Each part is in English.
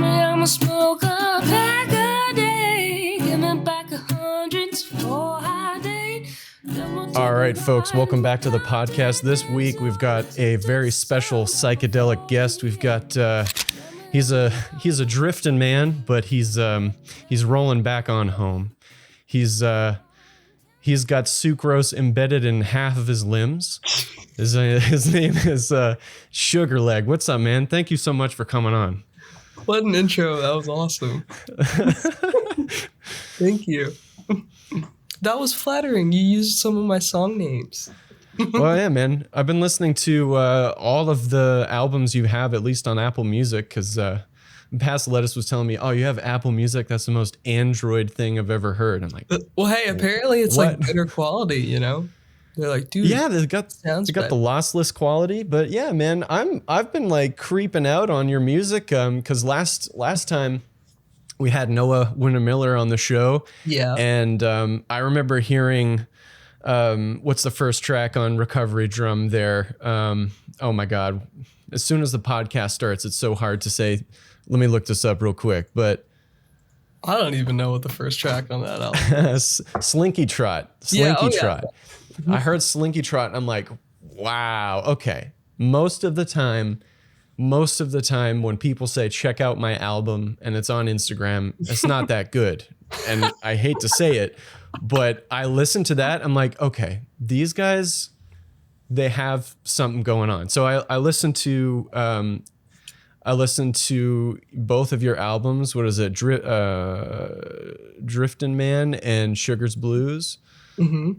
I'ma smoke a pack a day. Give me back 100 for a day. All right, folks, welcome back to the podcast. This week we've got a very special psychedelic guest. We've got he's a drifting man, but he's rolling back on home. He's got sucrose embedded in half of his limbs. His name is Sugarlegg. What's up, man? Thank you so much for coming on. What an intro. That was awesome. Thank you. That was flattering. You used some of my song names. Well, yeah, man. I've been listening to all of the albums you have, at least on Apple Music, because Past Lettuce was telling me, oh, you have Apple Music? That's the most Android thing I've ever heard. I'm like, well, hey, apparently it's what? like better quality, you know? They're like, dude, yeah, they got the lossless quality, but yeah, man, I've been like creeping out on your music because last time we had Noah Winter Miller on the show, yeah, and I remember hearing what's the first track on Recovery Drum there? Oh my God, as soon as the podcast starts, it's so hard to say. Let me look this up real quick, but I don't even know what the first track on that album. Slinky Trot. Trot. I heard Slinky Trot and I'm like, wow, okay. Most of the time when people say check out my album and it's on Instagram, it's not that good. And I hate to say it, but I listen to that, I'm like, okay, these guys, they have something going on. So I listened to both of your albums. What is it? Driftin' Man and Sugar's Blues. Mm-hmm.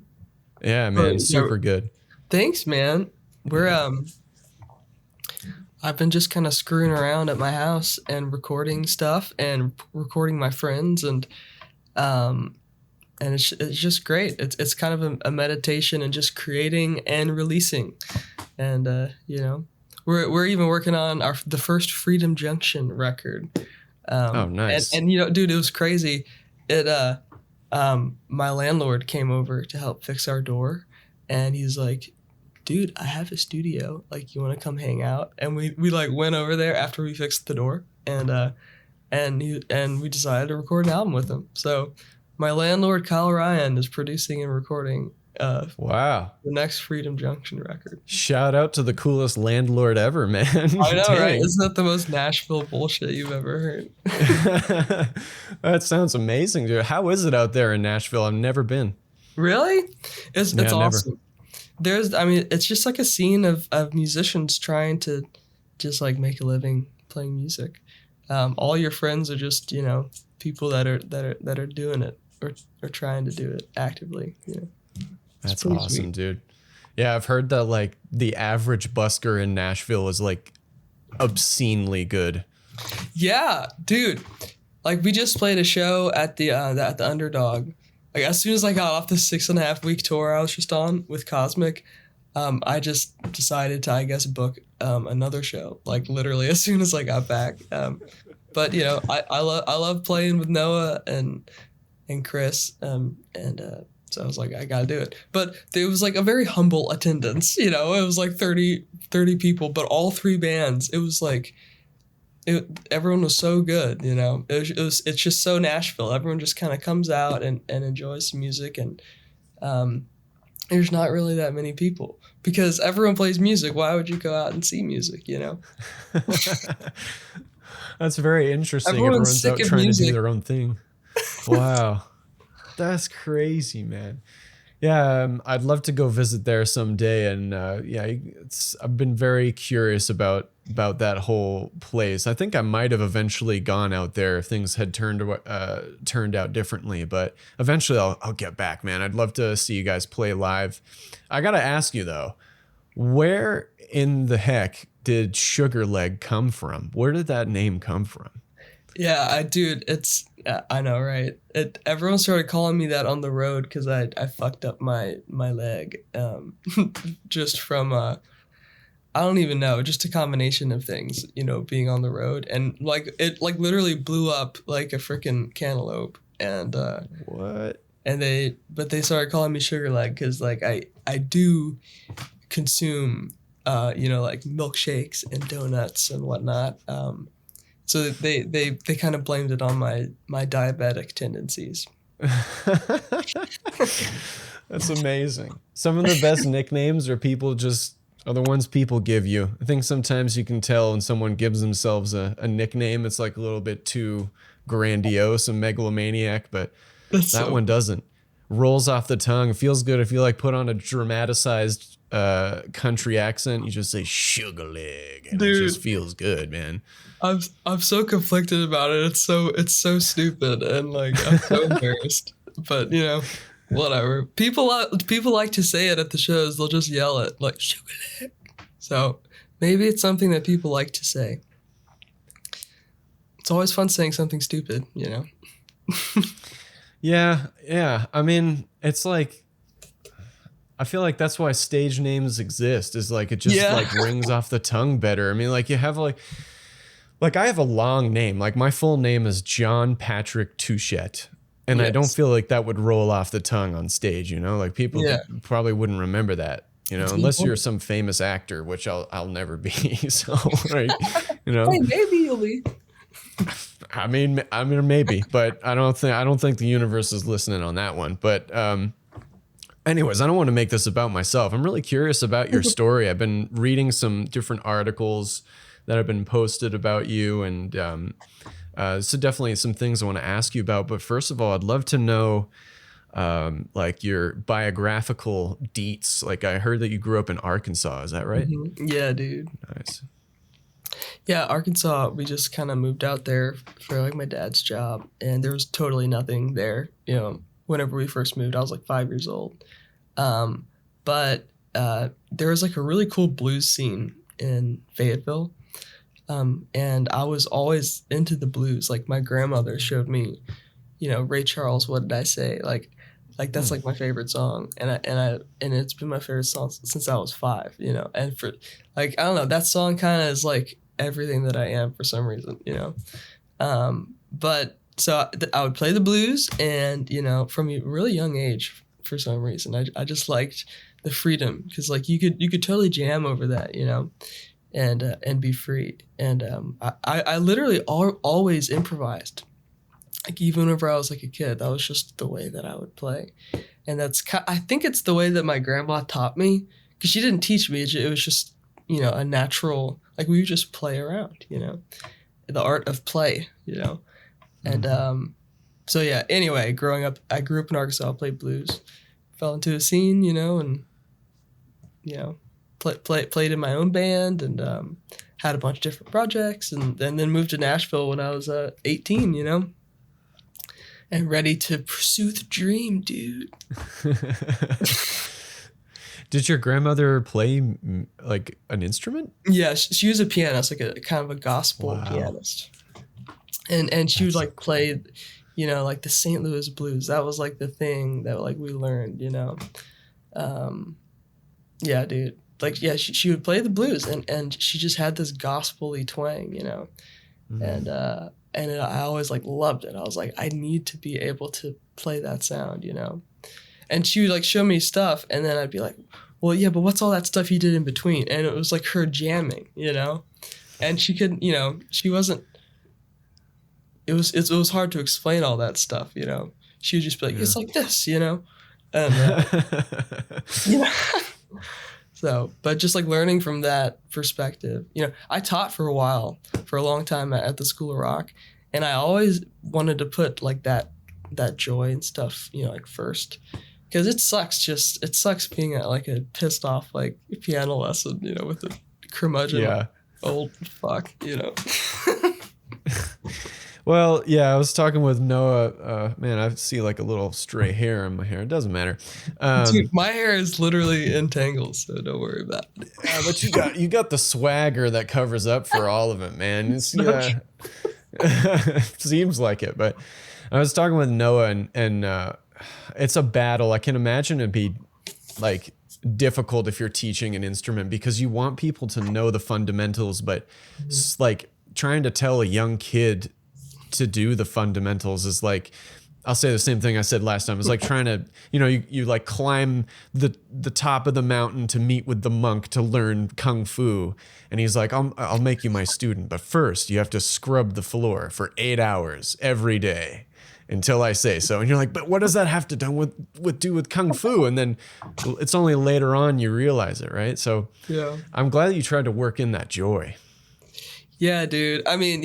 Yeah, man, super good. Thanks, man. We're I've been just kind of screwing around at my house and recording stuff and recording my friends and it's just great. It's kind of a meditation and just creating and releasing, and you know, we're even working on the first Freedom Junction record. Oh, nice. And you know, dude, it was crazy. My landlord came over to help fix our door, and he's like, dude, I have a studio. Like, you want to come hang out? And we like went over there after we fixed the door, and we decided to record an album with him. So my landlord, Kyle Ryan, is producing and recording wow, the next Freedom Junction record. Shout out to the coolest landlord ever, man. I know, right? Isn't that the most Nashville bullshit you've ever heard? That sounds amazing, dude. How is it out there in Nashville? I've never been. Really? It's awesome. Never. It's just like a scene of musicians trying to just like make a living playing music. All your friends are just, you know, people that are doing it or trying to do it actively, you know. That's awesome, sweet. Dude. Yeah, I've heard that like the average busker in Nashville is like obscenely good. Yeah, dude. Like we just played a show at the Underdog. Like as soon as I got off the 6.5 week tour I was just on with Cosmic, I just decided to, I guess, book another show. Like literally as soon as I got back. But you know, I love playing with Noah and Chris, so I was like, I gotta do it. But it was like a very humble attendance, you know. It was like 30 people, but all three bands. It was like, everyone was so good, you know. It's just so Nashville. Everyone just kind of comes out and enjoys some music, and there's not really that many people because everyone plays music. Why would you go out and see music, you know? That's very interesting. Everyone's out trying to do their own thing. Wow. That's crazy, man. Yeah, I'd love to go visit there someday, and I've been very curious about that whole place. I think I might have eventually gone out there if things had turned out differently, but eventually I'll get back, man. I'd love to see you guys play live. I gotta ask you though, where in the heck did Sugarlegg come from? Where did that name come from? Yeah, I know, right? Everyone started calling me that on the road because I fucked up my leg, just from I don't even know, just a combination of things, you know, being on the road, and like it like literally blew up like a freaking cantaloupe, and what? And they started calling me Sugarlegg because like I do consume you know, like milkshakes and donuts and whatnot. So they kind of blamed it on my diabetic tendencies. That's amazing. Some of the best nicknames are the ones people give you. I think sometimes you can tell when someone gives themselves a nickname, it's like a little bit too grandiose and megalomaniac, but that one doesn't. Rolls off the tongue. It feels good if you like put on a dramatized country accent. You just say Sugarlegg, and it just feels good, man. I'm so conflicted about it. It's so stupid, and like I'm so embarrassed. But whatever. People like to say it at the shows. They'll just yell it like Sugarlegg. So maybe it's something that people like to say. It's always fun saying something stupid, Yeah. I mean, it's like, I feel like that's why stage names exist, is like, it just like rings off the tongue better. I mean, like you have like I have a long name. Like my full name is John Patrick Touchette. And I don't feel like that would roll off the tongue on stage, like people probably wouldn't remember that, unless you're some famous actor, which I'll never be. So, right, Hey, maybe you'll be. I mean, maybe, but I don't think the universe is listening on that one. But anyways, I don't want to make this about myself. I'm really curious about your story. I've been reading some different articles that have been posted about you, and so definitely some things I want to ask you about. But first of all, I'd love to know like your biographical deets. Like I heard that you grew up in Arkansas. Is that right? Mm-hmm. Yeah, dude. Nice. Yeah, Arkansas, we just kind of moved out there for like my dad's job, and there was totally nothing there. Whenever we first moved, I was like 5 years old. But there was like a really cool blues scene in Fayetteville. And I was always into the blues. Like my grandmother showed me, Ray Charles, What Did I Say? Like that's like my favorite song. And it's been my favorite song since I was 5, and for like, I don't know, that song kind of is like everything that I am for some reason, but so I would play the blues, and, from a really young age, for some reason, I just liked the freedom, because like you could totally jam over that, and be free. And I literally always improvised. Like even whenever I was like a kid, that was just the way that I would play. And I think it's the way that my grandma taught me, because she didn't teach me. It was just, a natural, like we would just play around, the art of play, And so yeah, anyway, growing up, I grew up in Arkansas, played blues, fell into a scene, and, played in my own band, and had a bunch of different projects, and then moved to Nashville when I was 18, and ready to pursue the dream, dude. Did your grandmother play like an instrument? Yeah, she was a pianist, like a kind of a gospel pianist, and she would like play, like the St. Louis blues. That was like the thing that like we learned, yeah, dude. Like, yeah, she would play the blues, and she just had this gospel-y twang, and I always like loved it. I was like, I need to be able to play that sound, and she would like show me stuff, and then I'd be like, well, yeah, but what's all that stuff you did in between? And it was like her jamming, and she couldn't, she wasn't, it was hard to explain all that stuff, she would just be like, it's like this, and So, but just like learning from that perspective, I taught for a long time at the School of Rock, and I always wanted to put like that joy and stuff, like first, because it sucks being at like a pissed off like piano lesson, with a curmudgeon old fuck, Well, yeah, I was talking with Noah. Man, I see like a little stray hair in my hair. It doesn't matter. Dude, my hair is literally in tangles, so don't worry about it. Yeah, but you got the swagger that covers up for all of it, man. It's, seems like it. But I was talking with Noah, and it's a battle. I can imagine it'd be like difficult if you're teaching an instrument, because you want people to know the fundamentals, but like trying to tell a young kid to do the fundamentals is like, I'll say the same thing I said last time. It's like trying to, you like climb the top of the mountain to meet with the monk to learn kung fu. And he's like, I'll make you my student, but first you have to scrub the floor for 8 hours every day until I say so. And you're like, but what does that have to do with kung fu? And then it's only later on you realize it, right? So yeah, I'm glad that you tried to work in that joy. Yeah, dude. I mean,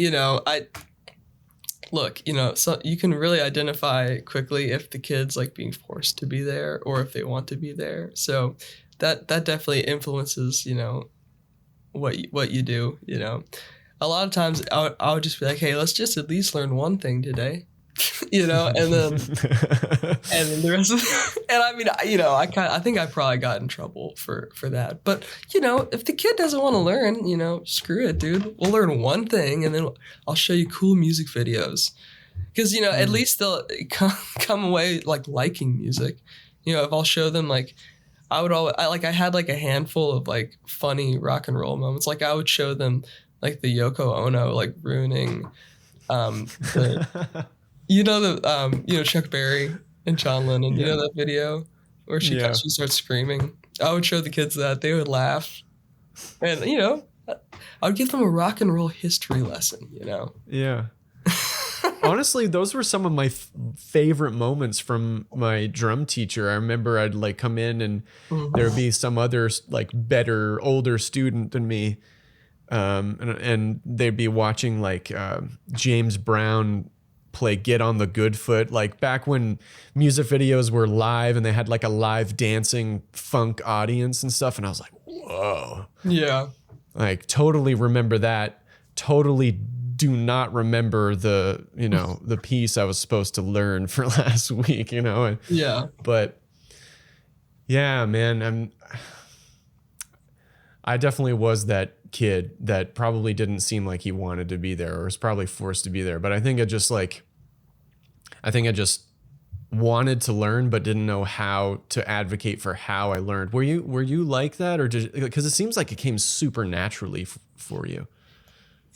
look, so you can really identify quickly if the kid's like being forced to be there or if they want to be there. So that definitely influences, what you do, A lot of times I would just be like, hey, let's just at least learn one thing today. And then the rest of and I mean, I think I probably got in trouble for that. But, if the kid doesn't want to learn, screw it, dude. We'll learn one thing and then I'll show you cool music videos. Because, at least they'll come away like liking music. If I'll show them like I had like a handful of like funny rock and roll moments. Like I would show them like the Yoko Ono like ruining Chuck Berry and John Lennon, that video where she starts screaming. I would show the kids that. They would laugh. And, I would give them a rock and roll history lesson, Yeah. Honestly, those were some of my favorite moments from my drum teacher. I remember I'd like come in and there would be some other like better, older student than me. And they'd be watching like James Brown play Get on the Good Foot, like back when music videos were live and they had like a live dancing funk audience and stuff. And I was like, whoa. Yeah. Like totally remember that. Totally do not remember the, the piece I was supposed to learn for last week, Yeah. But yeah, man, I definitely was that kid that probably didn't seem like he wanted to be there or was probably forced to be there. But I think I just wanted to learn, but didn't know how to advocate for how I learned. Were you like that, or because it seems like it came super naturally for you?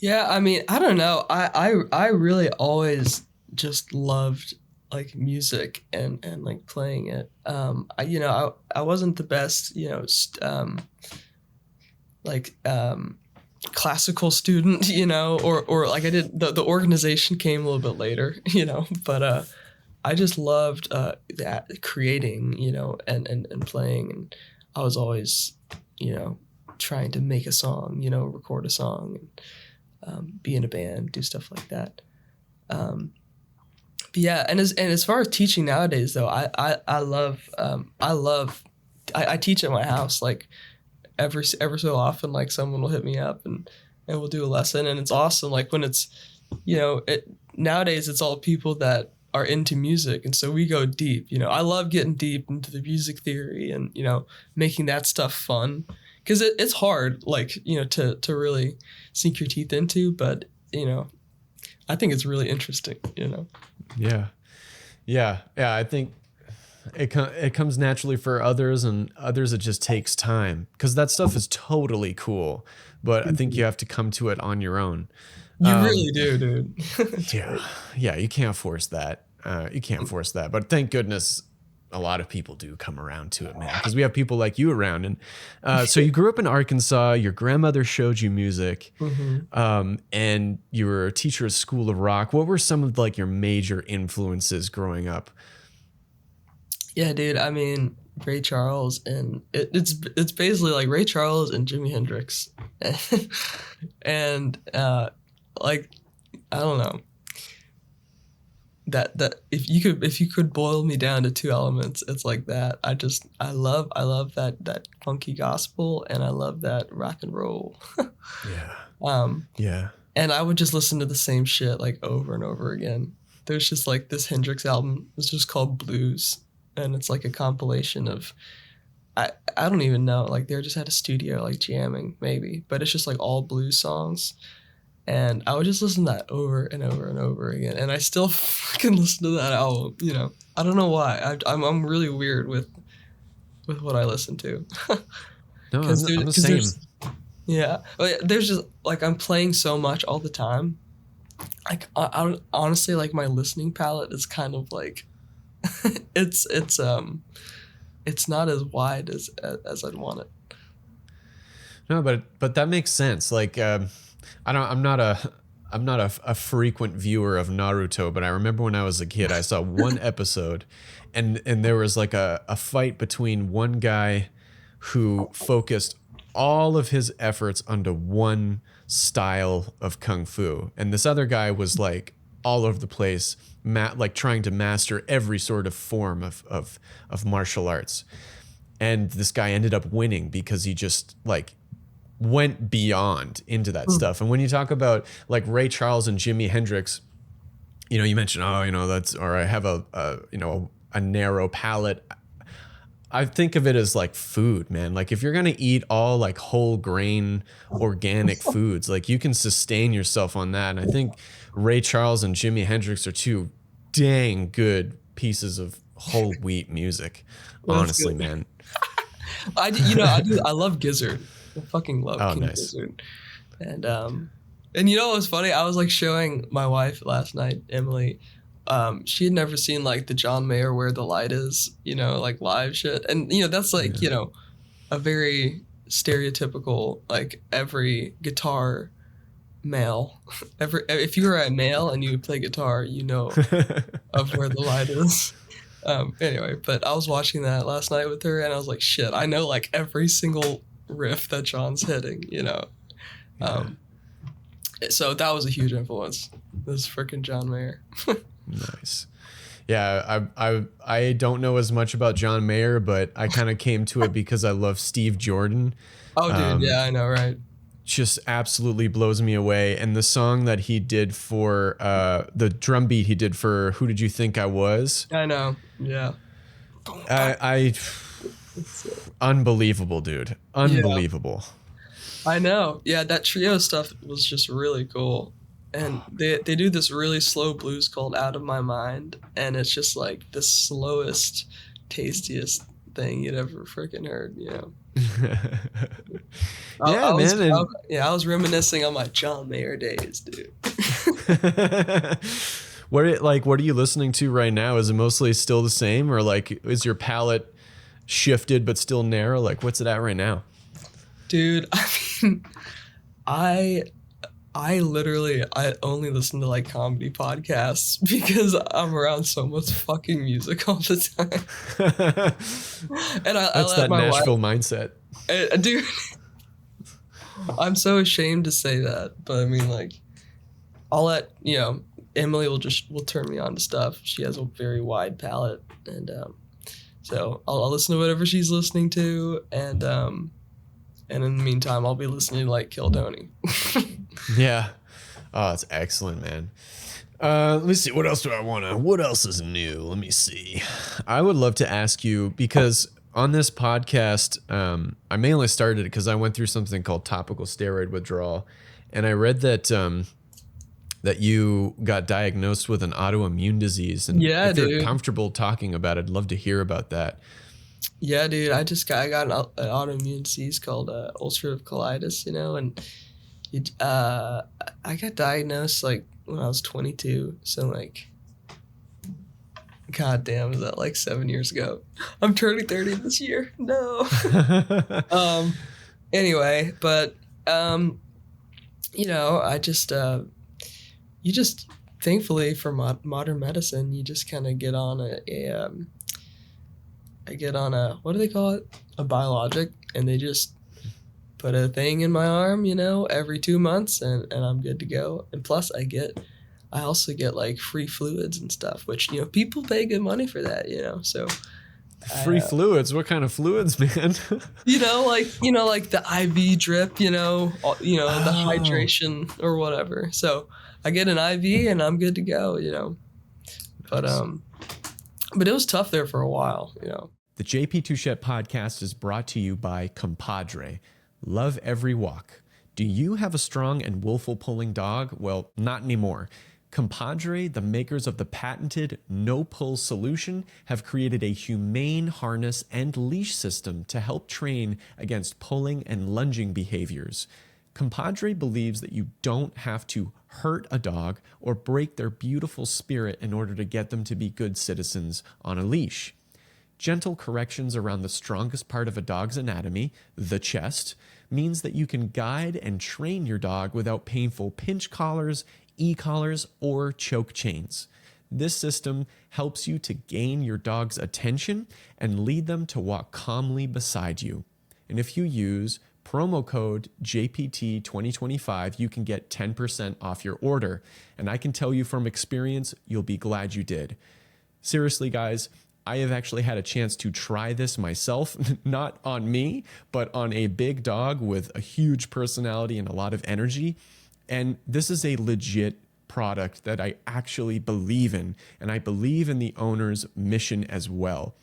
Yeah, I mean, I don't know. I really always just loved like music and like playing it. I wasn't the best, classical student, or like I did the organization came a little bit later, but I just loved that creating, and playing, and I was always, trying to make a song, record a song, and be in a band, do stuff like that. But yeah, and as far as teaching nowadays though, I teach at my house, like ever so often, like someone will hit me up and we'll do a lesson, and it's awesome. Like when it's, nowadays it's all people that are into music, and so we go deep. I love getting deep into the music theory and making that stuff fun, because it's hard, like to really sink your teeth into, but I think it's really interesting. Yeah. I think it comes naturally for others, and others it just takes time, because that stuff is totally cool, but I think you have to come to it on your own. You really do, dude. Yeah, you can't force that. But thank goodness a lot of people do come around to it, man, because we have people like you around. And so you grew up in Arkansas, your grandmother showed you music, and you were a teacher at School of Rock. What were some of like your major influences growing up? Yeah, dude. I mean, Ray Charles, and it's basically like Ray Charles and Jimi Hendrix, and like I don't know. That if you could boil me down to two elements, it's like that. I love that funky gospel, and I love that rock and roll. Yeah. And I would just listen to the same shit like over and over again. There's just like this Hendrix album. It's just called Blues, and it's like a compilation of I don't even know, like they're just at a studio like jamming maybe, but it's just like all blues songs. And I would just listen to that over and over and over again. And I still fucking listen to that album, I don't know why. I'm really weird with what I listen to. No, I'm the same. Yeah. There's just, like, I'm playing so much all the time like I honestly, like my listening palette is kind of like it's not as wide as I'd want it. No, but that makes sense. Like, I'm not a frequent viewer of Naruto, but I remember when I was a kid, I saw one episode, and there was like a fight between one guy who focused all of his efforts onto one style of kung fu, and this other guy was like all over the place, like trying to master every sort of form of martial arts. And this guy ended up winning because he just like went beyond into that stuff. And when you talk about like Ray Charles and Jimi Hendrix, you know, you mentioned, oh, you know, that's, or I have a narrow palate. I think of it as like food, man. Like if you're going to eat all like whole grain organic foods, like you can sustain yourself on that. And I think Ray Charles and Jimi Hendrix are two dang good pieces of whole wheat music. Honestly, man. I love Gizzard. I fucking love King Gizzard. And you know what's funny? I was like showing my wife last night, Emily. She had never seen like the John Mayer Where the Light Is, you know, like live shit. And you know, that's like, you know, a very stereotypical, like every guitar male. If you were a male and you play guitar, you know of Where the Light Is. Anyway, but I was watching that last night with her and I was like, shit, I know like every single riff that John's hitting, you know. So that was a huge influence. This freaking John Mayer. Nice. Yeah, I don't know as much about John Mayer, but I kind of came to it because I love Steve Jordan. Oh, dude, yeah, I know, right? Just absolutely blows me away. And the song that he did for the drum beat he did for Who Did You Think I Was? I know, yeah. I unbelievable, dude. Unbelievable. Yeah. I know. Yeah, that trio stuff was just really cool. And they do this really slow blues called Out of My Mind, and it's just like the slowest, tastiest thing you'd ever freaking heard, you know. I was reminiscing on my John Mayer days, dude. What are you listening to right now? Is it mostly still the same, or like is your palette shifted but still narrow? Like what's it at right now? Dude, I mean, I only listen to like comedy podcasts because I'm around so much fucking music all the time. And that's that Nashville mindset. Dude, I'm so ashamed to say that, but I mean, like, I'll let, you know, Emily will turn me on to stuff. She has a very wide palette, and so I'll listen to whatever she's listening to, and in the meantime, I'll be listening to like Kill Tony. Yeah. Oh, it's excellent, man. Let me see. What else is new? Let me see. I would love to ask you, because on this podcast, I mainly started it because I went through something called topical steroid withdrawal. And I read that that you got diagnosed with an autoimmune disease. And if you're comfortable talking about it, I'd love to hear about that. Yeah, dude. I got an autoimmune disease called ulcerative colitis, you know, and I got diagnosed like when I was 22. So like, god damn, is that like 7 years ago? I'm turning 30 this year. No. Anyway, but you know, I just you just thankfully for modern medicine, you just kind of get on I get on a, what do they call it? A biologic, and they just put a thing in my arm, you know, every 2 months, and I'm good to go. And plus I also get like free fluids and stuff, which, you know, people pay good money for that, you know, so. Free fluids? What kind of fluids, man? you know, like the IV drip, the hydration or whatever. So I get an IV and I'm good to go, you know, but it was tough there for a while, you know. The JP Touchette podcast is brought to you by Compadre. Love every walk. Do you have a strong and willful pulling dog? Well, not anymore. Compadre, the makers of the patented no-pull solution, have created a humane harness and leash system to help train against pulling and lunging behaviors. Compadre believes that you don't have to hurt a dog, or break their beautiful spirit in order to get them to be good citizens on a leash. Gentle corrections around the strongest part of a dog's anatomy, the chest, means that you can guide and train your dog without painful pinch collars, e-collars, or choke chains. This system helps you to gain your dog's attention and lead them to walk calmly beside you. And if you use promo code JPT2025, you can get 10% off your order. And I can tell you from experience, you'll be glad you did. Seriously, guys, I have actually had a chance to try this myself, not on me, but on a big dog with a huge personality and a lot of energy. And this is a legit product that I actually believe in, and I believe in the owner's mission as well.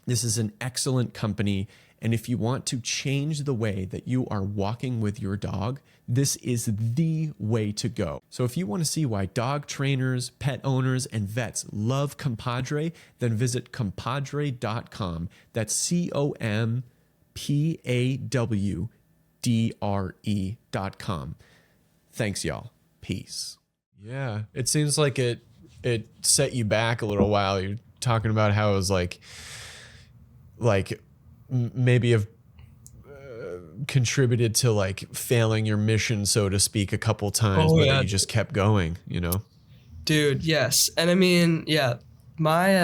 This is an excellent company, and if you want to change the way that you are walking with your dog, this is the way to go. So if you want to see why dog trainers, pet owners, and vets love Compadre, then visit compadre.com. That's COMPAWDRE.com. Thanks, y'all. Peace. Yeah, it seems like it set you back a little while. You're talking about how it was like maybe have contributed to like failing your mission, so to speak, a couple times, but then you just kept going, you know? Dude, yes. And I mean, yeah, my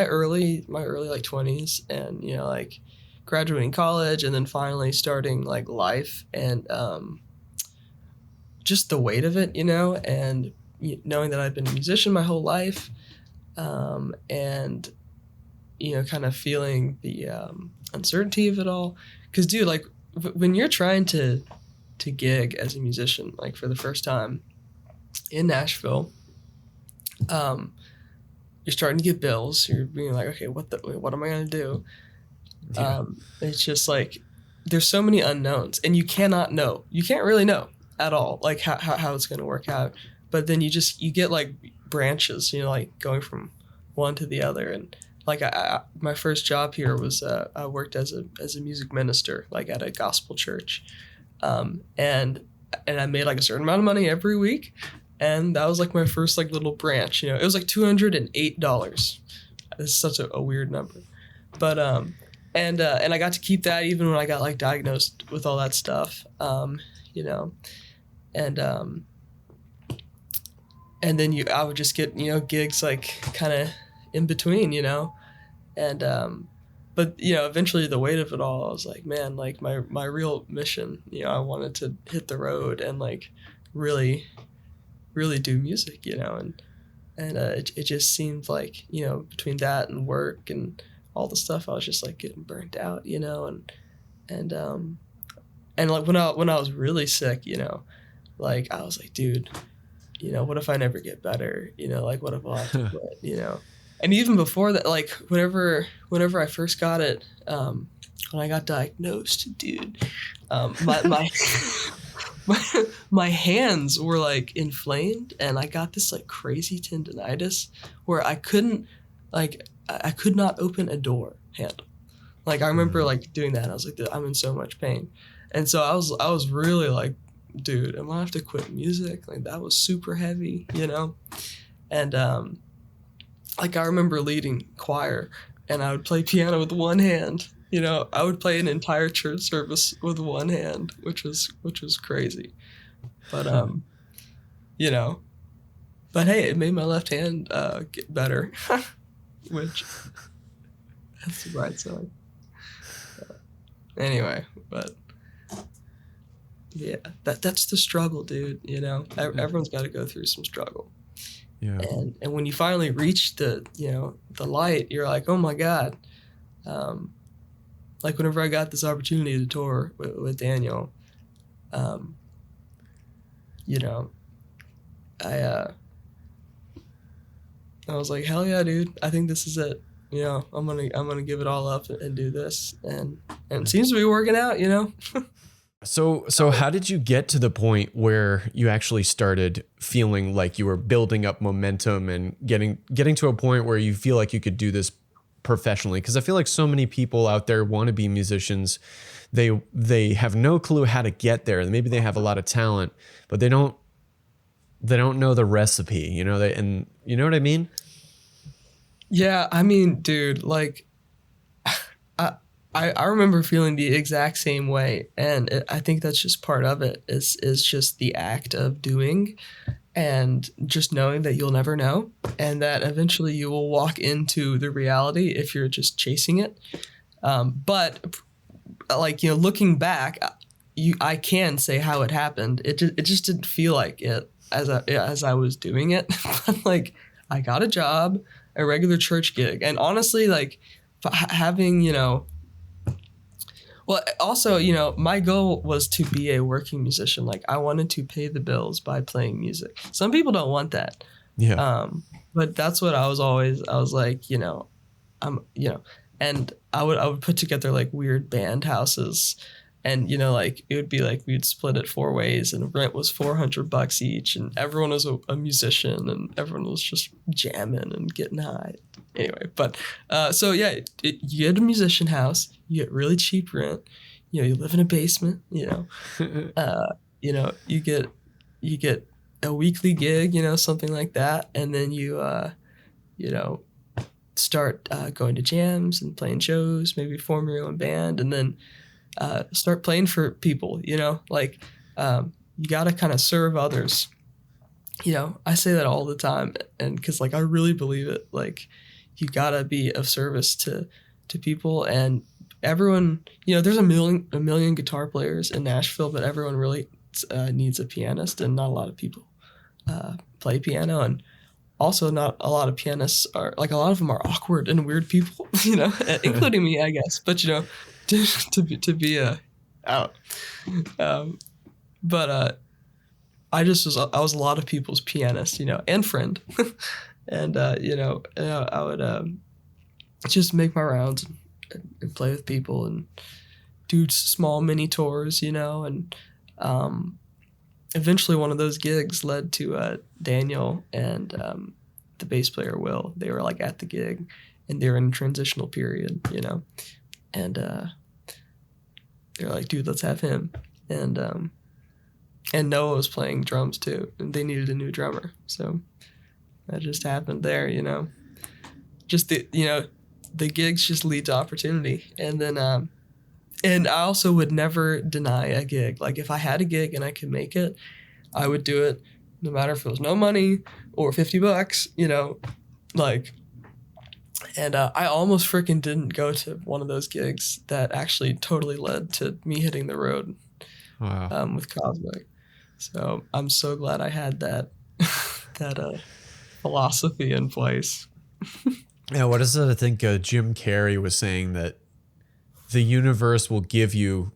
early like 20s, and you know, like graduating college and then finally starting like life, and just the weight of it, you know, and knowing that I've been a musician my whole life, and you know, kind of feeling the uncertainty of it all. Because, dude, like when you're trying to gig as a musician, like for the first time in Nashville, you're starting to get bills. You're being like, okay, what am I gonna do? Yeah. It's just like there's so many unknowns, and you cannot know. You can't really know at all, like how it's gonna work out. But then you get like branches, you know, like going from one to the other. And like my first job here was I worked as a music minister, like at a gospel church, and I made like a certain amount of money every week, and that was like my first like little branch. You know, it was like $208. It's such a weird number, but and I got to keep that even when I got like diagnosed with all that stuff, you know, and then I would just get, you know, gigs like kind of in between, you know, and but you know, eventually the weight of it all, I was like, man, like my real mission, you know, I wanted to hit the road and like really do music, you know, and it just seemed like, you know, between that and work and all the stuff, I was just like getting burnt out, you know, and like when I was really sick, you know, like I was like, dude, you know, what if I never get better? You know, like what if I have to quit, you know? And even before that, like whenever I first got it, when I got diagnosed, dude, my hands were like inflamed, and I got this like crazy tendonitis where I could not open a door handle. Like I remember like doing that, and I was like, I'm in so much pain. And so I was really like, dude, am I gonna have to quit music? Like that was super heavy, you know? And like I remember leading choir, and I would play piano with one hand. You know, I would play an entire church service with one hand, which was crazy. But you know, but hey, it made my left hand get better, which that's the bright side. Anyway, but yeah, that's the struggle, dude. You know, everyone's got to go through some struggle. Yeah. And when you finally reach the light, you're like, oh my God. Like whenever I got this opportunity to tour with Daniel, you know, I was like, hell yeah, dude. I think this is it. You know, I'm gonna give it all up and do this, and it seems to be working out. You know. So how did you get to the point where you actually started feeling like you were building up momentum and getting to a point where you feel like you could do this professionally? Because I feel like so many people out there want to be musicians. They have no clue how to get there. Maybe they have a lot of talent, but they don't they don't know the recipe, you know, and you know what I mean? Yeah, I mean, dude, like, I remember feeling the exact same way, and I think that's just part of it. Is just the act of doing, and just knowing that you'll never know, and that eventually you will walk into the reality if you're just chasing it. But like, you know, looking back, I can say how it happened. It just didn't feel like it as I was doing it. But like, I got a job, a regular church gig, and honestly, like, having, you know. Well, also, you know, my goal was to be a working musician. Like, I wanted to pay the bills by playing music. Some people don't want that. Yeah. But that's what I was like, you know, you know, and I would put together like weird band houses, and, you know, like, it would be like we'd split it 4 ways, and rent was $400 each, and everyone was a musician, and everyone was just jamming and getting high. Anyway, but so yeah, you get a musician house, you get really cheap rent, you know, you live in a basement, you know, you know, you get a weekly gig, you know, something like that, and then you know, start going to jams and playing shows, maybe form your own band, and then start playing for people, you know, like, you got to kind of serve others. You know, I say that all the time, and because, like, I really believe it. Like, you got to be of service to people, and everyone, you know, there's a million guitar players in Nashville, but everyone really needs a pianist, and not a lot of people play piano, and also not a lot of pianists are, like, a lot of them are awkward and weird people, you know, including me, I guess, but, you know, to be out. But I was a lot of people's pianist, you know, and friend. And you know, I would just make my rounds and play with people and do small mini tours, you know, and eventually one of those gigs led to Daniel and the bass player Will. They were like at the gig, and they were in a transitional period, you know, and they're like, dude, let's have him. And Noah was playing drums too, and they needed a new drummer, so that just happened there, you know. Just the gigs just lead to opportunity, and then and I also would never deny a gig. Like, if I had a gig and I could make it, I would do it, no matter if it was no money or $50, you know, like. And I almost freaking didn't go to one of those gigs that actually totally led to me hitting the road. Wow. With Cosmic. So I'm so glad I had that philosophy in place. Yeah, what is it? I think Jim Carrey was saying that the universe will give you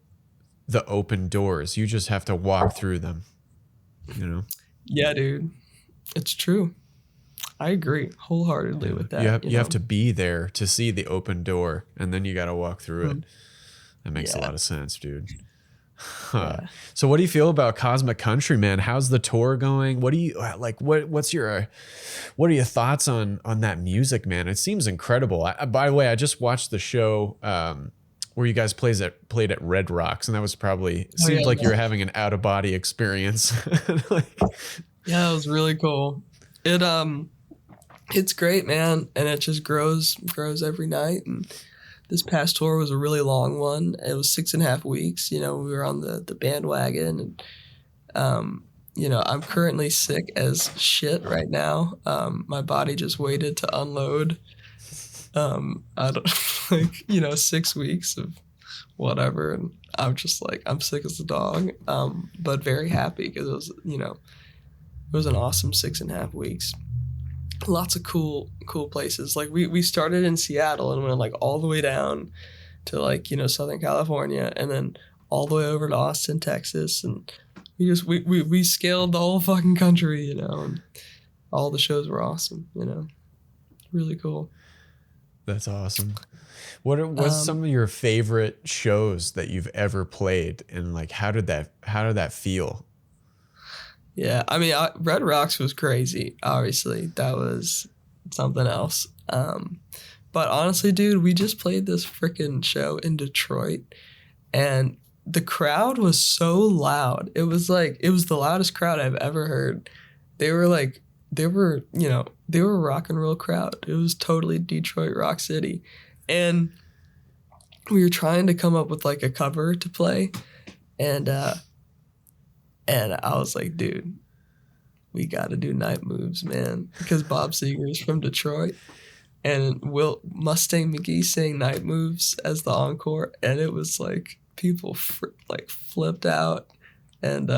the open doors. You just have to walk through them, you know? Yeah, dude. It's true. I agree wholeheartedly with that. You have to be there to see the open door, and then you got to walk through it. That makes a lot of sense, dude. Huh. Yeah. So what do you feel about Cosmic Country, man? How's the tour going? What do you like? What are your thoughts on that music, man? It seems incredible. By the way, I just watched the show where you guys played at Red Rocks, and that was probably seemed like you were having an out of body experience. Yeah, it was really cool. It's great, man, and it just grows every night. And this past tour was a really long one. It was 6.5 weeks. You know, we were on the bandwagon, and you know, I'm currently sick as shit right now. My body just waited to unload. I don't like, you know, 6 weeks of whatever, and I'm just like, I'm sick as a dog. But very happy because it was, you know, it was an awesome 6.5 weeks. Lots of cool places. Like, we started in Seattle and went like all the way down to, like, you know, Southern California, and then all the way over to Austin, Texas, and we scaled the whole fucking country, you know, and all the shows were awesome, you know. Really cool. That's awesome. What's some of your favorite shows that you've ever played, and like how did that feel? Yeah, I mean, Red Rocks was crazy. Obviously, that was something else. But honestly, dude, we just played this freaking show in Detroit, and the crowd was so loud. It was the loudest crowd I've ever heard. they were like, they were a rock and roll crowd. It was totally Detroit Rock City. And we were trying to come up with like a cover to play. And I was like, dude, we got to do Night Moves, man. Because Bob Seger is from Detroit. And Mustang McGee sang Night Moves as the encore. And it was like people flipped out. And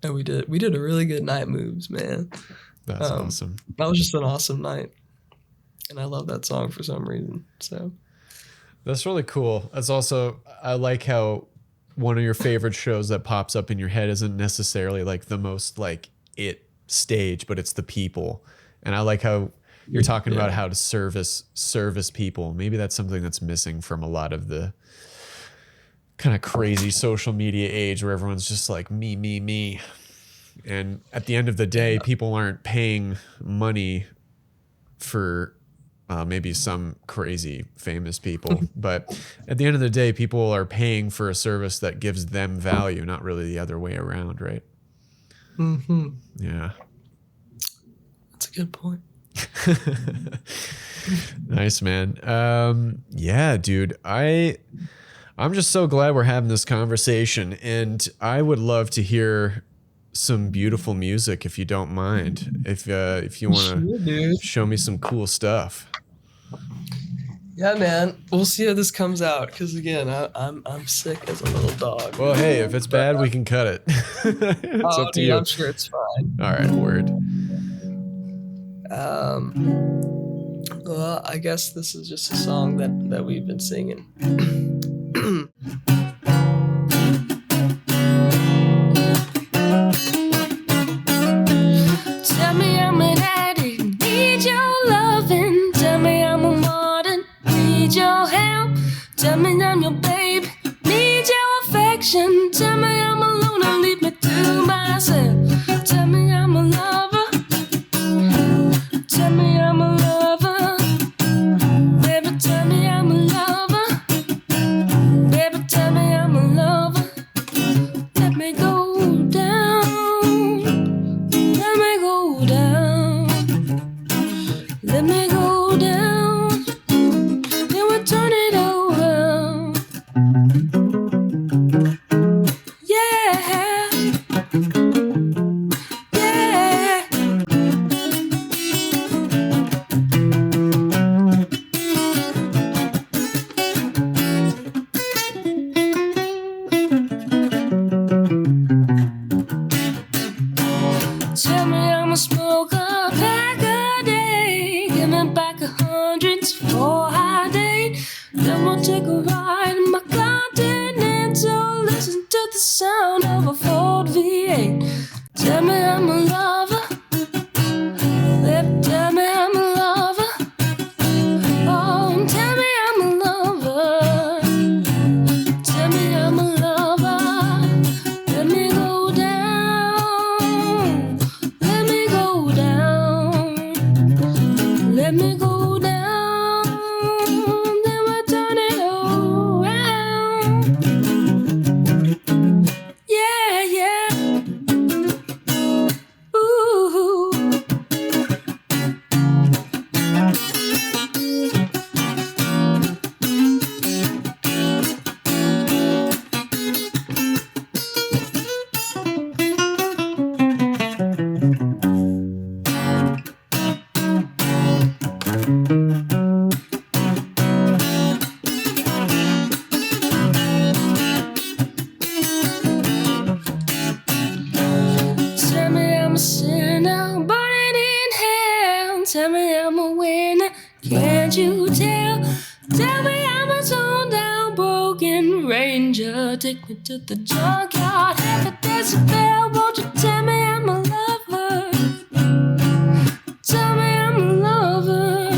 we did a really good Night Moves, man. That's awesome. That was just an awesome night. And I love that song for some reason. So that's really cool. That's also, I like how one of your favorite shows that pops up in your head isn't necessarily like the most like it stage, but it's the people. And I like how you're talking about how to service people. Maybe that's something that's missing from a lot of the kind of crazy social media age where everyone's just like me. And at the end of the day, people aren't paying money for maybe some crazy famous people. But at the end of the day, people are paying for a service that gives them value, not really the other way around, right? Mm-hmm. Yeah. That's a good point. Nice, man. Yeah, dude. I'm just so glad we're having this conversation, and I would love to hear some beautiful music if you don't mind. If you want to show me some cool stuff. Yeah, man. We'll see how this comes out. Because again, I'm sick as a little dog. Well, hey, if it's bad, we can cut it. It's up to you. I'm sure it's fine. All right, word. Well, I guess this is just a song that we've been singing. Tell me I'm an addict, need your loving. Tell me I'm a modern, need your help. Tell me I'm your babe, need your affection. Tell me I'm alone and leave me to myself. Tell me I'm a lover. Tell me I'm a lover. Baby, tell me I'm a lover. Baby, tell me I'm a lover. Let me go down. Let me go down. Let me go down. Then we turn it around. Yeah. Yeah. Tell me I'm a smoker, pack a day. Give me back 100s for a day. Then we'll take a ride in my Continental. Listen to the sound of a Ford V8. Tell me I'm a lover. Baby, tell me I'm a lover. Oh, tell me I'm a lover. Tell me I'm a lover. Let me go down. Let me go down. Let me go down. Then we turn it around. Yeah, yeah. Ooh. Tell me I'm a sinner, burning in hell. Tell me I'm a winner, can't you tell? Tell me I'm a toned down broken ranger. Take me to the junkyard, have a decibel. Won't you tell me I'm a lover? Tell me I'm a lover.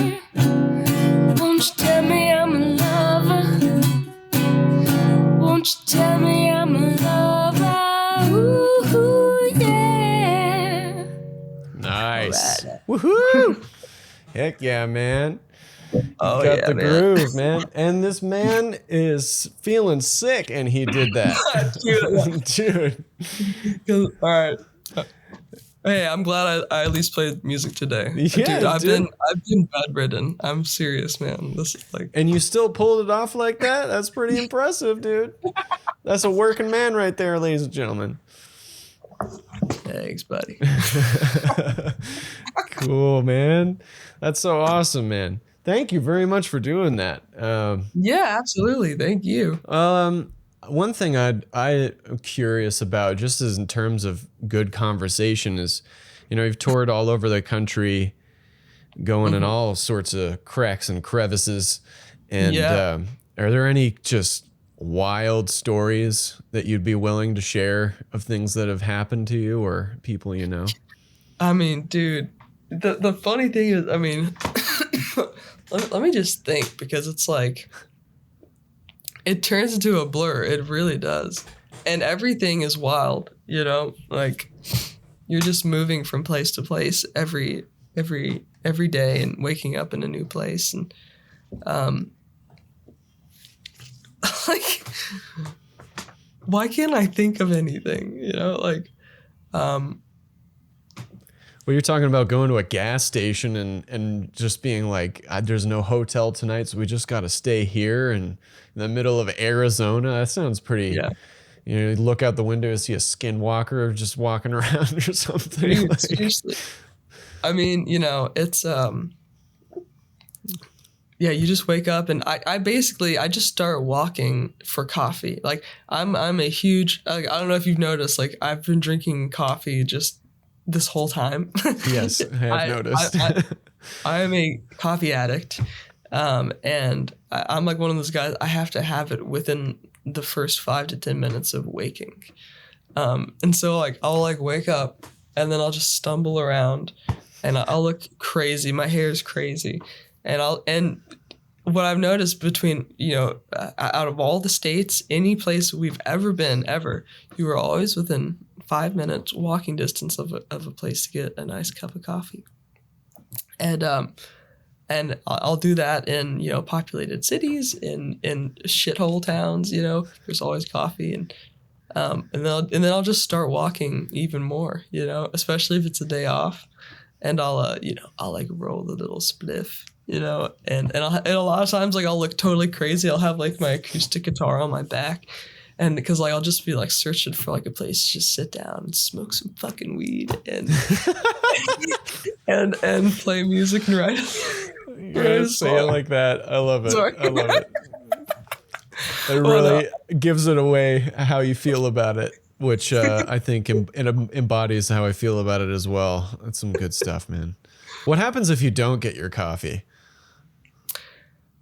Won't you tell me I'm a lover? Won't you tell me I'm a lover? Ooh, yeah. Nice. Alright. Woohoo! Heck yeah, man. Oh, Got yeah, the man. groove, man. And this man is feeling sick, and he did that. Dude. All right. Hey, I'm glad I at least played music today. Yeah, dude, I've been bedridden. I'm serious, man. This is like, and you still pulled it off like that? That's pretty impressive, dude. That's a working man right there, ladies and gentlemen. thanks, buddy. Cool, man. That's so awesome, man. Thank you very much for doing that. Yeah, absolutely. Thank you. One thing I'm curious about, just as in terms of good conversation, is, you've toured all over the country, going in all sorts of cracks and crevices, and are there any just wild stories that you'd be willing to share of things that have happened to you or people you know? I mean, dude, the funny thing is, I mean, let me just think, because it's like, it turns into a blur. It really does. And everything is wild, like you're just moving from place to place every day and waking up in a new place. And, like, why can't I think of anything, Well, you're talking about going to a gas station and just being like, there's no hotel tonight, so we just got to stay here in the middle of Arizona. That sounds pretty, you look out the window and see a skinwalker just walking around or something. Dude, seriously. I mean, it's, you just wake up and I just start walking for coffee. Like I'm a huge, I don't know if you've noticed, like I've been drinking coffee just this whole time. Yes, I have noticed. I am a coffee addict. And I'm like one of those guys, I have to have it within the first 5 to 10 minutes of waking. And so like, I'll like wake up and then I'll just stumble around and I'll look crazy. My hair is crazy. And what I've noticed between, out of all the states, any place we've ever been, you are always within 5 minutes walking distance of a place to get a nice cup of coffee. And I'll do that in, populated cities, in shithole towns, there's always coffee. And then I'll just start walking even more, especially if it's a day off. And I'll like roll a little spliff, and a lot of times, like, I'll look totally crazy. I'll have like my acoustic guitar on my back. And because like I'll just be like searching for like a place to just sit down and smoke some fucking weed and and play music and write. You say it like that. I love it. Sorry. I love it. It really gives it away how you feel about it, which I think embodies how I feel about it as well. That's some good stuff, man. What happens if you don't get your coffee?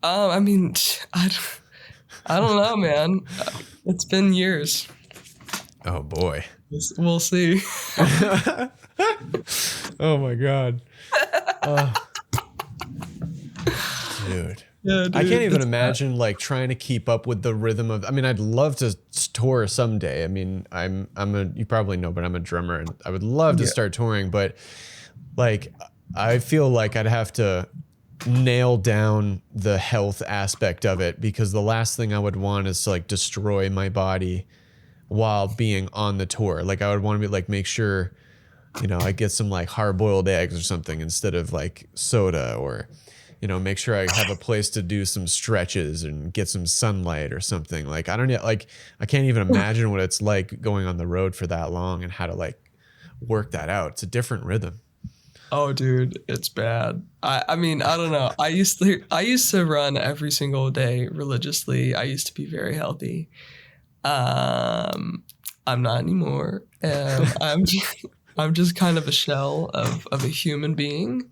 I mean, I don't know, man. It's been years. Oh boy. We'll see. Oh my God. Dude. Yeah, dude. I can't even imagine like trying to keep up with the rhythm of, I mean, I'd love to tour someday. I mean, you probably know, but I'm a drummer and I would love to start touring, but like, I feel like I'd have to nail down the health aspect of it, because the last thing I would want is to like destroy my body while being on the tour. Like I would want to be like, make sure, I get some like hard-boiled eggs or something instead of like soda, or, make sure I have a place to do some stretches and get some sunlight or something. Like, I can't even imagine what it's like going on the road for that long and how to like work that out. It's a different rhythm. Oh, dude, it's bad. I mean, I don't know. I used to run every single day religiously. I used to be very healthy. I'm not anymore. I'm just kind of a shell of a human being.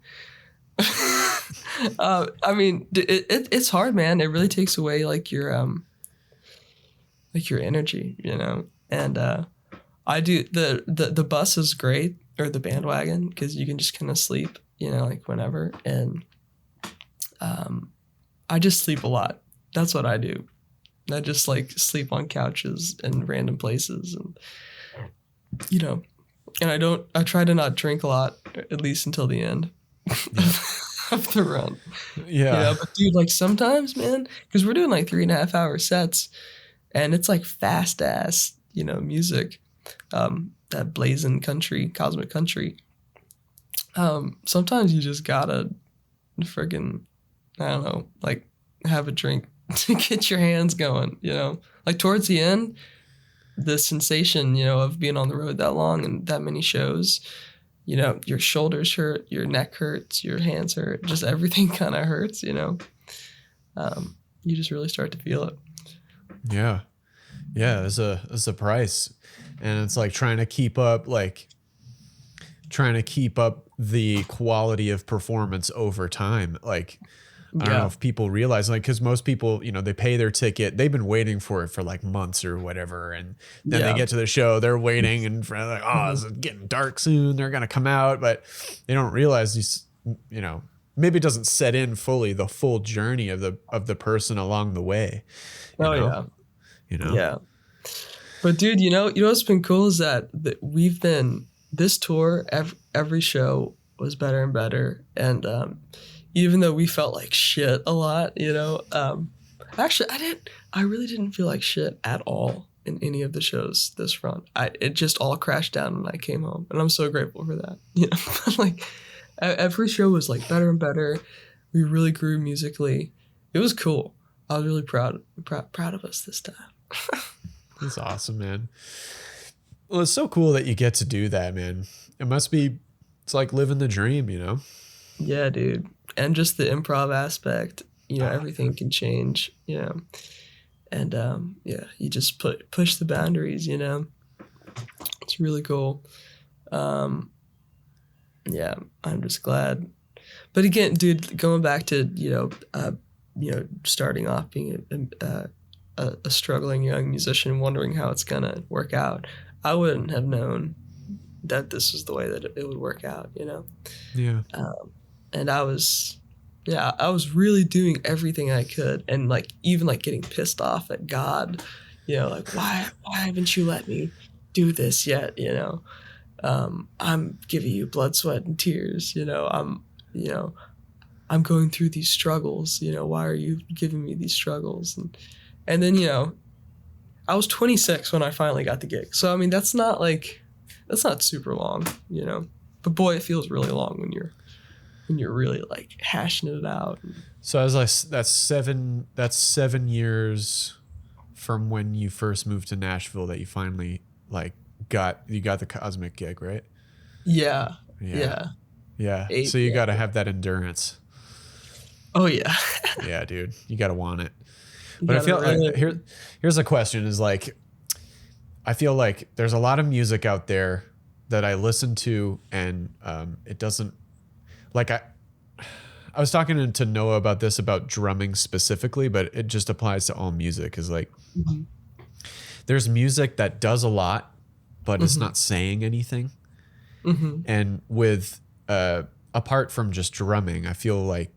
I mean, it's hard, man. It really takes away like your energy, And I do the bus is great, or the bandwagon, because you can just kind of sleep, like whenever. And I just sleep a lot. That's what I do. I just like sleep on couches and random places, and and I try to not drink a lot, at least until the end of the run. Yeah. But dude, like sometimes, man, because we're doing like 3.5 hour sets, and it's like fast ass, music. that blazing country, cosmic country, sometimes you just gotta friggin', I don't know, like have a drink to get your hands going, you know? Like towards the end, the sensation, you know, of being on the road that long and that many shows, you know, your shoulders hurt, your neck hurts, your hands hurt, just everything kind of hurts, you know? You just really start to feel it. Yeah. Yeah, there's a price. And it's like trying to keep up the quality of performance over time. Like, I don't know if people realize, like, because most people, you know, they pay their ticket, they've been waiting for it for like months or whatever, and then they get to the show, they're waiting, and like, oh, it's getting dark soon, they're gonna come out, but they don't realize these, you know, maybe it doesn't set in fully the full journey of the person along the way. You know? Yeah. But dude, you know what's been cool is that we've been this tour, every show was better and better, and even though we felt like shit a lot, you know, actually I really didn't feel like shit at all in any of the shows this run. It just all crashed down when I came home, and I'm so grateful for that. You know, like every show was like better and better. We really grew musically. It was cool. I was really proud of us this time. That's awesome, man. Well, it's so cool that you get to do that, man. It's like living the dream, you know? Yeah, dude. And just the improv aspect, you know, everything can change, you know? And, you just push the boundaries, you know? It's really cool. I'm just glad. But again, dude, going back to, starting off being a struggling young musician, wondering how it's gonna work out, I wouldn't have known that this is the way that it would work out, you know? Yeah. And I was really doing everything I could, and like even like getting pissed off at God, you know, like why haven't you let me do this yet? You know, I'm giving you blood, sweat, and tears. You know, I'm going through these struggles. You know, why are you giving me these struggles? And then, you know, I was 26 when I finally got the gig. So I mean, that's not super long, you know. But boy, it feels really long when you're really like hashing it out. So I was like, that's 7 years from when you first moved to Nashville that you finally like got the Cosmic gig, right? Yeah. So you got to have that endurance. Oh yeah. Yeah, dude, you got to want it. But I feel like here's a question is like, I feel like there's a lot of music out there that I listen to, and it doesn't, like I was talking to Noah about this, about drumming specifically, but it just applies to all music. Is like, there's music that does a lot, but it's not saying anything. And with apart from just drumming, I feel like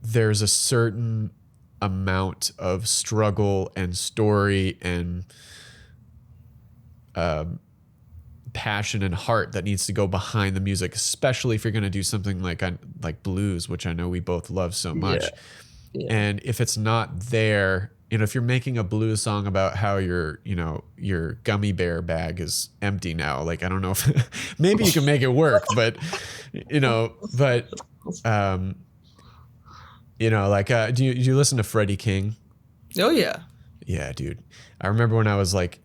there's a certain amount of struggle and story and passion and heart that needs to go behind the music, especially if you're going to do something like blues, which I know we both love so much. Yeah. And if it's not there, you know, if you're making a blues song about how your gummy bear bag is empty now, like, I don't know if maybe you can make it work, but do you listen to Freddie King? Oh yeah. Yeah, dude. I remember when I was like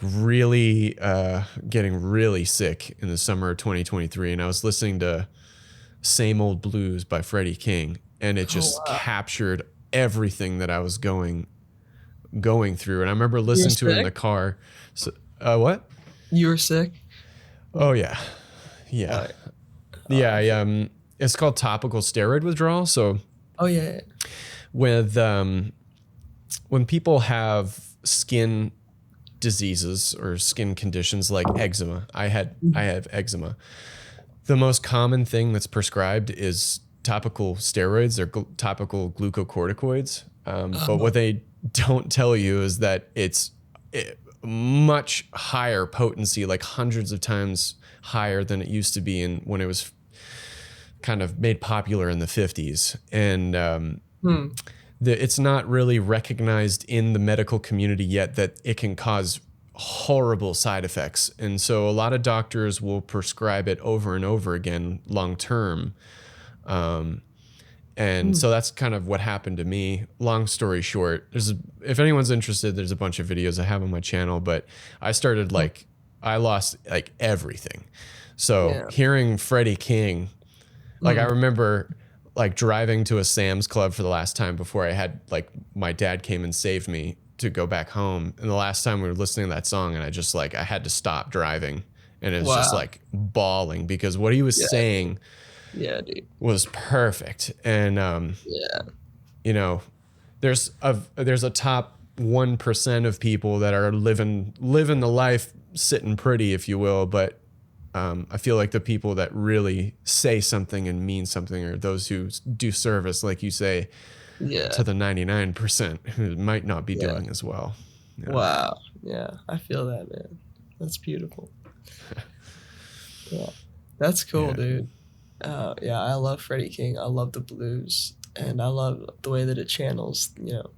really getting really sick in the summer of 2023, and I was listening to Same Old Blues by Freddie King, and it just captured everything that I was going through. And I remember listening to it in the car. So, what? You were sick? Oh yeah. Yeah. Yeah. It's called topical steroid withdrawal. So, with when people have skin diseases or skin conditions like eczema, I have eczema. The most common thing that's prescribed is topical steroids or topical glucocorticoids. But what they don't tell you is that it's much higher potency, like hundreds of times higher than it used to be when it was kind of made popular in the 50s. And it's not really recognized in the medical community yet that it can cause horrible side effects. And so a lot of doctors will prescribe it over and over again long term. And so that's kind of what happened to me. Long story short, if anyone's interested, there's a bunch of videos I have on my channel, but I started I lost like everything. So hearing Freddie King, like I remember like driving to a Sam's Club for the last time before I had like my dad came and saved me to go back home. And the last time we were listening to that song, and I had to stop driving, and it was just like bawling because what he was saying was perfect. And you know, there's a top 1% of people that are living the life sitting pretty, if you will, but I feel like the people that really say something and mean something are those who do service, like you say, to the 99% who might not be doing as well. Yeah. Wow. Yeah, I feel that, man. That's beautiful. That's cool, dude. I love Freddie King. I love the blues, and I love the way that it channels, you know,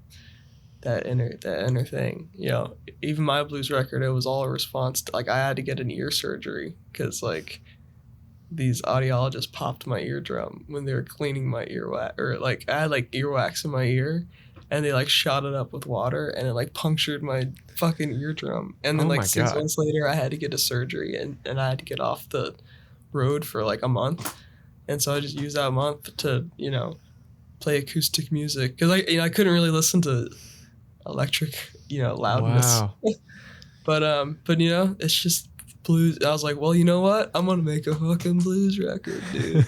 that inner thing. You know, even my blues record, it was all a response to, like, I had to get an ear surgery because, like, these audiologists popped my eardrum when they were cleaning my earwax, or like I had like earwax in my ear, and they like shot it up with water, and it like punctured my fucking eardrum. And then 6 months later, I had to get a surgery, and I had to get off the road for like a month. And so I just used that month to, you know, play acoustic music because I couldn't really listen to electric, you know, loudness. Wow. but you know, it's just blues. I was like, well, you know what? I'm gonna make a fucking blues record, dude.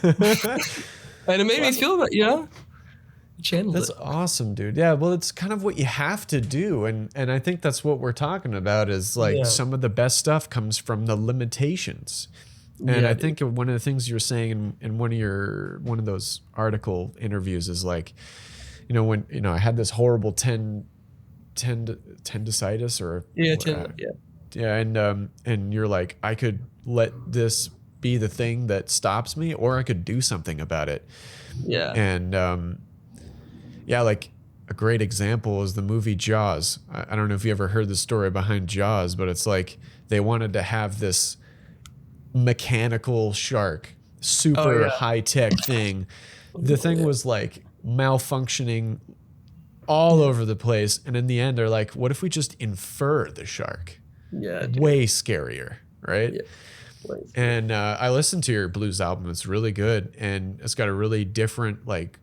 And it made me feel that, you know, channeled That's awesome, dude. Yeah, well, it's kind of what you have to do, and I think that's what we're talking about is like some of the best stuff comes from the limitations. And I think one of the things you were saying in one of those article interviews is like, you know, when, you know, I had this horrible tendicitis or and you're like, I could let this be the thing that stops me, or I could do something about it. Yeah. And like a great example is the movie Jaws. I don't know if you ever heard the story behind Jaws, but it's like they wanted to have this mechanical shark, super high-tech thing. The thing was like malfunctioning all over the place, and in the end they're like, what if we just infer the shark? Way scarier, right? And I listened to your blues album. It's really good, and it's got a really different like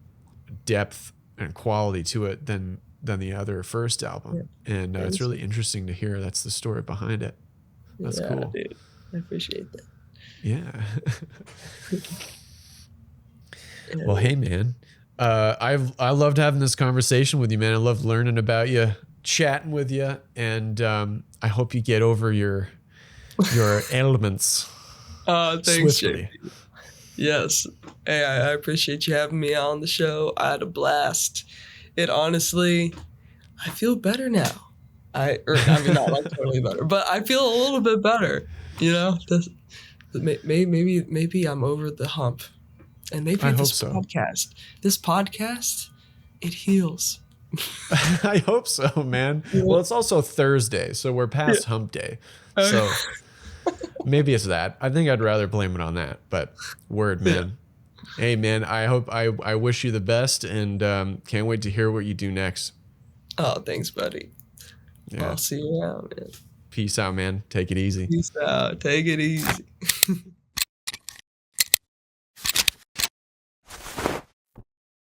depth and quality to it than the other first album. And it's really interesting to hear that's the story behind it. That's cool, dude. I appreciate that. Yeah. Well, hey, man. I loved having this conversation with you, man. I loved learning about you, chatting with you, and I hope you get over your ailments. Thanks, JP. Yes. Hey, I appreciate you having me on the show. I had a blast. It honestly, I feel better now. I mean, not like totally better, but I feel a little bit better. You know, maybe I'm over the hump, and maybe this podcast, it heals. I hope so, man. Well, it's also Thursday, so we're past hump day. So maybe it's that. I think I'd rather blame it on that, but word, man. Hey, man, I wish you the best, and can't wait to hear what you do next. Oh, thanks, buddy. Yeah. I'll see you around, man. Peace out, man. Take it easy. Peace out. Take it easy.